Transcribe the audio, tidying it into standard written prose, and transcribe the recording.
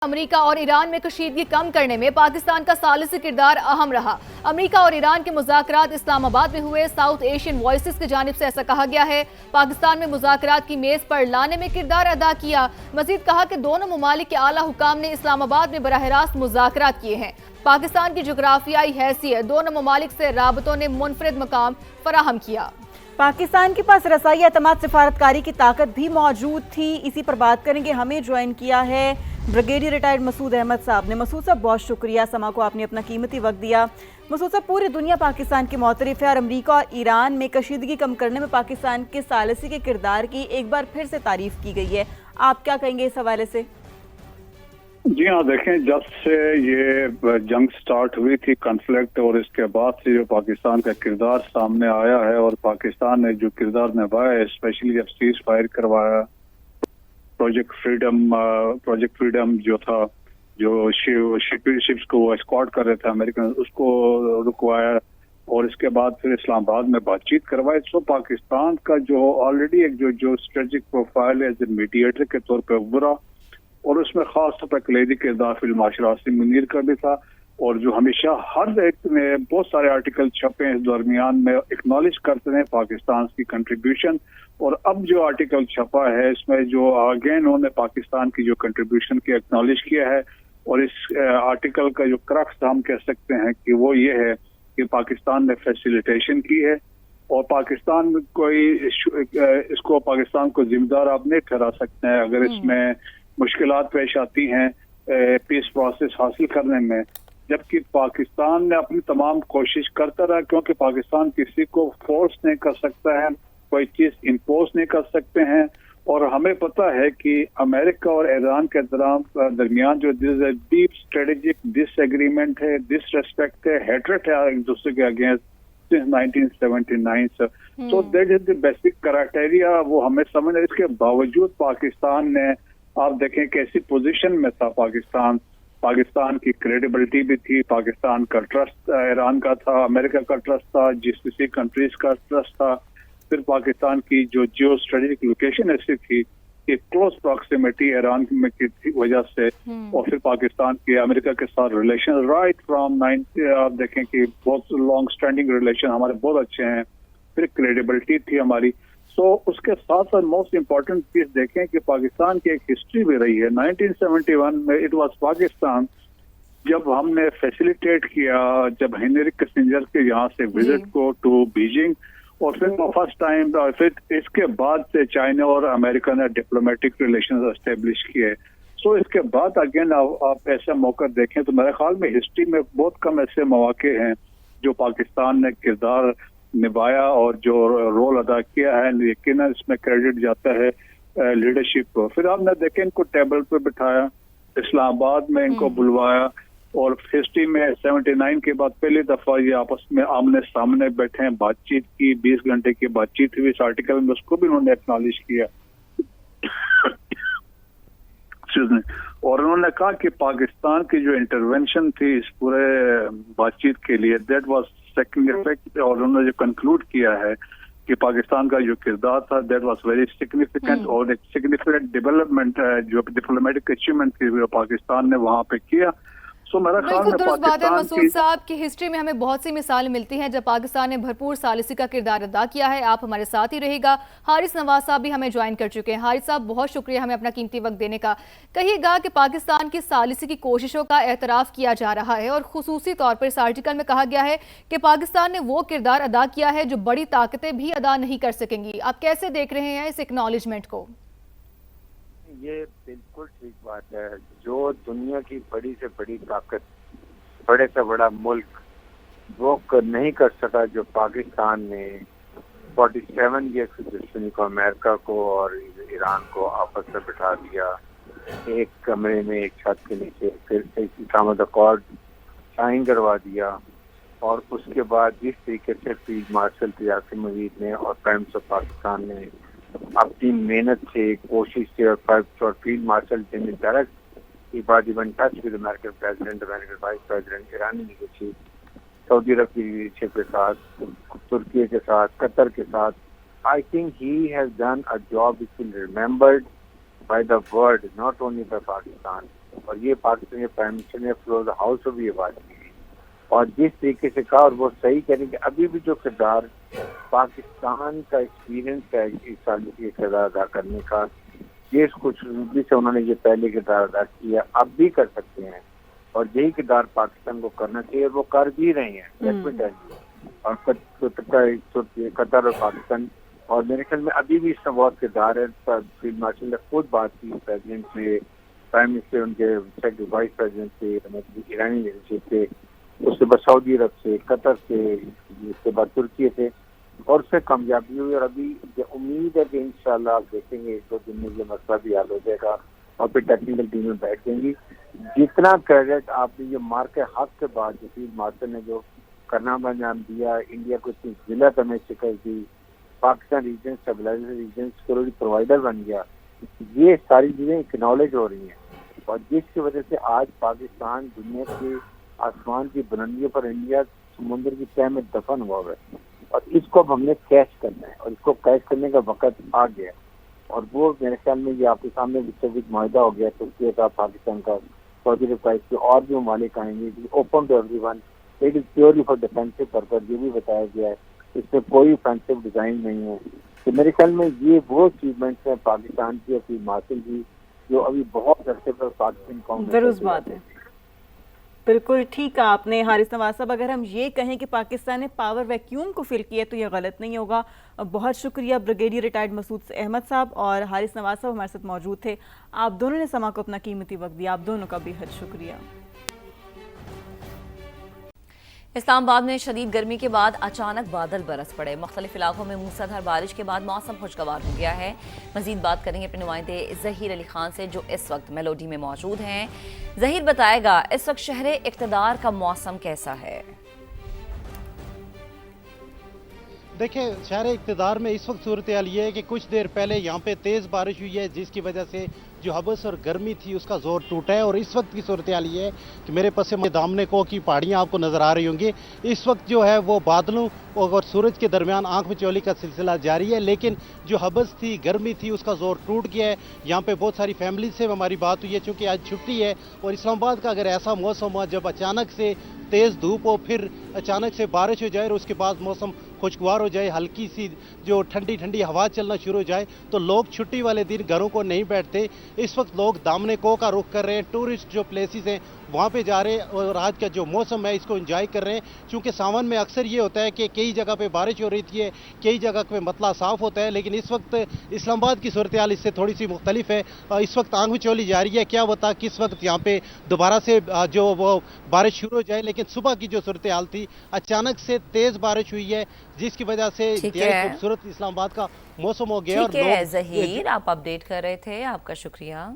America और Iran में कशीदगी कम करने में पाकिस्तान का सालिसी किरदार अहम रहा। अमेरिका और ईरान के मुज़ाकरात इस्लामाबाद में हुए। साउथ एशियन वॉइसेस की जानिब से ऐसा कहा गया है। पाकिस्तान में मुज़ाकरात की मेज पर लाने में किरदार अदा किया। मजीद कहा कि दोनों ममालिक के आला हुकाम ने इस्लामाबाद में बराह रास्त मुज़ाकरात किए हैं। पाकिस्तान की जोग्राफियाई हैसियत दोनों ममालिक से राबतों ने मुनफरिद मकाम फराहम किया। पाकिस्तान के पास रसाई एतमाद सिफारतकारी की ताकत भी मौजूद थी। इसी पर बात करेंगे। हमें ज्वाइन किया है ब्रिगेडियर रिटायर्ड मसूद अहमद साहब ने। मसूद साहब, बहुत शुक्रिया समा को आपने अपना कीमती वक्त दिया। मसूद साहब, पूरी दुनिया पाकिस्तान की मोतरफ है और अमरीका और ईरान में कशीदगी कम करने में पाकिस्तान के सालिसी के किरदार की एक बार फिर से तारीफ की गई है। आप क्या कहेंगे इस हवाले से? जी हाँ, देखें, जब से ये जंग स्टार्ट हुई थी, कॉन्फ्लिक्ट, और इसके बाद से जो पाकिस्तान का किरदार सामने आया है और पाकिस्तान ने जो किरदार निभाया है, स्पेशली जब सीज फायर करवाया, प्रोजेक्ट फ्रीडम जो था, जो शिप्स को एस्कॉर्ट कर रहे थे अमेरिकन, उसको रुकवाया और इसके बाद फिर इस्लामाबाद में बातचीत करवाई। तो पाकिस्तान का जो ऑलरेडी एक जो स्ट्रेटेजिक प्रोफाइल है एज ए मीडिएटर के तौर पर उभरा, और उसमें खास तौर पर कलीदी किरदार फिल्म माशरा आसिम मुनीर का भी था। और जो हमेशा हर एक में बहुत सारे आर्टिकल छपे इस दरमियान में एक्नॉलेज करते हैं पाकिस्तान की कंट्रीब्यूशन। और अब जो आर्टिकल छपा है इसमें जो अगेन उन्होंने पाकिस्तान की जो कंट्रीब्यूशन की एक्नॉलेज किया है। और इस आर्टिकल का जो क्रक्स हम कह सकते हैं कि वो ये है कि पाकिस्तान ने फैसिलिटेशन की है और पाकिस्तान कोई इसको पाकिस्तान को जिम्मेदार आप नहीं ठहरा सकते हैं अगर इसमें मुश्किलात पेश आती हैं पीस प्रोसेस हासिल करने में। जबकि पाकिस्तान ने अपनी तमाम कोशिश करता रहा, क्योंकि पाकिस्तान किसी को फोर्स नहीं कर सकता है, कोई चीज इम्पोज नहीं कर सकते हैं। और हमें पता है कि अमेरिका और ईरान के दरमियान जो डीप स्ट्रेटेजिक डिसएग्रीमेंट है, डिसरेस्पेक्ट है, हेट्रेट है एक दूसरे के अगेंस्ट सिंस 1979 से। तो that is the basic criteria, वो हमें समझ। इसके बावजूद पाकिस्तान ने, आप देखें कैसी पोजीशन में था पाकिस्तान की क्रेडिबिलिटी भी थी, पाकिस्तान का ट्रस्ट ईरान का था, अमेरिका का ट्रस्ट था, जीसीसी कंट्रीज का ट्रस्ट था। फिर पाकिस्तान की जो जियो स्ट्रेटेजिक लोकेशन ऐसी थी कि क्लोज प्रॉक्सिमिटी ईरान में की वजह से, और फिर पाकिस्तान के अमेरिका के साथ रिलेशन राइट फ्रॉम आप देखें कि बहुत लॉन्ग स्टैंडिंग रिलेशन हमारे बहुत अच्छे हैं। फिर क्रेडिबिलिटी थी हमारी। तो उसके साथ साथ मोस्ट इम्पोर्टेंट चीज देखें कि पाकिस्तान की एक हिस्ट्री भी रही है। 1971 में इट वाज पाकिस्तान जब हमने फैसिलिटेट किया, जब हेनरी किसिंजर के यहाँ से विजिट को टू बीजिंग, और फिर फर्स्ट टाइम, फिर इसके बाद से चाइना और अमेरिका ने डिप्लोमेटिक रिलेशन एस्टेब्लिश किए। सो इसके बाद अगेन आप ऐसा मौका देखें तो मेरे ख्याल में हिस्ट्री में बहुत कम ऐसे मौके हैं जो पाकिस्तान ने किरदार निभाया और जो रोल अदा किया है। लेकिन इसमें क्रेडिट जाता है लीडरशिप को। फिर आपने देखे इनको टेबल पे बिठाया, इस्लामाबाद में इनको बुलवाया, और हिस्ट्री में 79 के बाद पहली दफा ये आपस में आमने सामने बैठे हैं, बातचीत की, 20 घंटे की बातचीत हुई। इस आर्टिकल में उसको भी उन्होंने एक्नॉलेज किया और उन्होंने कहा कि पाकिस्तान की जो इंटरवेंशन थी इस पूरे बातचीत के लिए, दैट वाज सेकंड इफेक्ट। और उन्होंने जो कंक्लूड किया है कि पाकिस्तान का जो किरदार था दैट वाज वेरी सिग्निफिकेंट, और एक सिग्निफिकेंट डेवलपमेंट जो डिप्लोमेटिक अचीवमेंट थी पाकिस्तान ने वहां पे किया। बिल्कुल दुरुस्त बात है मसूद साहब की हिस्ट्री में हमें बहुत सी मिसालें मिलती हैं जब पाकिस्तान ने भरपूर सालिसी का किरदार अदा किया है। आप हमारे साथ ही रहेगा। हारिस नवाज साहब भी हमें ज्वाइन कर चुके हैं। हारिस साहब, बहुत शुक्रिया हमें अपना कीमती वक्त देने का। कहिएगा कि पाकिस्तान की सालिसी की कोशिशों का एतराफ़ किया जा रहा है और खुसूसी तौर पर इस आर्टिकल में कहा गया है कि पाकिस्तान ने वो किरदार अदा किया है जो बड़ी ताकतें भी अदा नहीं कर सकेंगी। आप कैसे देख रहे हैं इस एक्नॉलेजमेंट को? ये बिल्कुल ठीक बात है। जो दुनिया की बड़ी से बड़ी ताकत, बड़े से बड़ा मुल्क वो नहीं कर सका, जो पाकिस्तान ने 47 ईयर्स की दुश्मनी को, अमेरिका को और ईरान को आपस में बिठा दिया एक कमरे में, एक छत के नीचे, फिर एक इस्लामाबाद अकॉर्ड साइन करवा दिया। और उसके बाद जिस तरीके से फील्ड मार्शल आसिम मुनीर ने और प्राइम मिनिस्टर पाकिस्तान ने अपनी मेहनत से, कोशिश से, और फील्ड मार्शल जिन direct he was even touch with American president, American vice president, Irani leadership, Saudi अरब की लीडरशिप के साथ, तुर्की के साथ, कतर के साथ, I think he has done a job which will be remembered by the world, not only by Pakistan. और ये पाकिस्तान के प्राइम मिनिस्टर ने फ्लोर द हाउस में भी ये बात की और जिस तरीके से कहा, और वो सही कह रहे हैं कि अभी भी जो किरदार पाकिस्तान का एक्सपीरियंस है इस साल के किरदार अदा करने का, ये कुछ से उन्होंने ये पहले किरदार अदा किया, अब भी कर सकते हैं और यही किरदार पाकिस्तान को करना चाहिए और वो कर भी रहे हैं। और कतर और पाकिस्तान, और मेरे ख्याल में अभी भी इसमें बहुत किरदार है। फील्ड मार्शल ने खुद बात की प्रेसिडेंट से, प्राइम मिनिस्टर, उनके वाइस प्रेसिडेंट से, ईरानी लीडरशिप से, उसके बाद सऊदी अरब से, कतर से, उसके बाद तुर्की से, और उससे कामयाबी हुई। और अभी उम्मीद है कि इंशाल्लाह आप देखेंगे 1-2 दिन में ये मसला भी हल हो जाएगा और फिर टेक्निकल टीम में बैठ जाएंगी। जितना क्रेडिट आपने ये मार के हक के बाद जो फील्ड मार्शल ने जो करना अंजाम दिया, इंडिया को इतनी जिला में शिकस्त दी, Pakistan region stabiliser region security provider बन गया, ये सारी चीजें एक्नॉलेज हो रही हैं और जिसकी वजह से आज पाकिस्तान दुनिया के आसमान की बुलंदियों पर इंडिया समुद्र की तह में दफन हुआ है और इसको अब हमने कैच करना है और इसको कैच करने का वक्त आ गया। और वो मेरे ख्याल में ये आपके सामने विश्व माहिदा हो गया तुर्की का, पाकिस्तान का, सऊदी अरब का, इसके और भी ममालिक आएंगे, open to everyone, it is purely for defensive purpose, ये भी बताया गया है, इसमें कोई ऑफेंसिव डिजाइन नहीं है। तो मेरे ख्याल में ये वो अचीवमेंट्स है पाकिस्तान की और फील्ड मार्शल की जो अभी बहुत अरसे पर पाकिस्तान कौन जरूर बात है। बिल्कुल ठीक है आपने हारिस नवाज साहब, अगर हम ये कहें कि पाकिस्तान ने पावर वैक्यूम को फिल किया तो ये गलत नहीं होगा। बहुत शुक्रिया ब्रिगेडियर रिटायर्ड मसूद अहमद साहब और हारिस नवाज साहब हमारे साथ मौजूद थे। आप दोनों ने समा को अपना कीमती वक्त दिया, आप दोनों का बेहद शुक्रिया। इस्लामाबाद में शदीद गर्मी के बाद अचानक बादल बरस पड़े। मुख्तलिफ इलाकों में मूसलाधार बारिश के बाद मौसम खुशगवार हो गया है। मजीद बात करेंगे अपने नुमाइंदे जहीर अली खान से जो इस वक्त मेलोडी में मौजूद हैं। जहीर बताएगा इस वक्त शहर इक़्तिदार का मौसम कैसा है? देखिए, शहर इक़्तिदार में इस वक्त सूरत हाल ये है कि कुछ देर पहले यहाँ पे तेज़ बारिश हुई है जिसकी वजह से जो हबस और गर्मी थी उसका जोर टूटा है। और इस वक्त की सूरत हाल ये है कि मेरे पास दामने को की पहाड़ियाँ आपको नज़र आ रही होंगी। इस वक्त जो है वो बादलों और सूरज के दरमियान आंख मिचौली का सिलसिला जारी है, लेकिन जो हबस थी, गर्मी थी, उसका जोर टूट गया है। यहाँ पे बहुत सारी फैमिली से हमारी बात हुई है, चूँकि आज छुट्टी है और इस्लामाबाद का अगर ऐसा मौसम हुआ जब अचानक से तेज़ धूप हो फिर अचानक से बारिश हो जाए और उसके बाद मौसम खुशगवार हो जाए, हल्की सी जो ठंडी ठंडी हवा चलना शुरू हो जाए, तो लोग छुट्टी वाले दिन घरों को नहीं बैठते। इस वक्त लोग दामने को का रुख कर रहे हैं, टूरिस्ट जो प्लेसेस हैं वहाँ पे जा रहे हैं और आज का जो मौसम है इसको एंजॉय कर रहे हैं। क्योंकि सावन में अक्सर ये होता है कि कई जगह पे बारिश हो रही थी, कई जगह पे मतला साफ होता है, लेकिन इस वक्त इस्लामाबाद की सूरत हाल इससे थोड़ी सी मुख्तलिफ है। इस वक्त आंख मिचौली जा रही है, क्या बता किस वक्त यहाँ पे दोबारा से जो वो बारिश शुरू हो जाए। लेकिन सुबह की जो सूरत हाल थी, अचानक से तेज बारिश हुई है जिसकी वजह से खूबसूरत इस्लामाबाद का मौसम हो गया। ठीक है जहीर, आप अपडेट कर रहे थे, आपका शुक्रिया।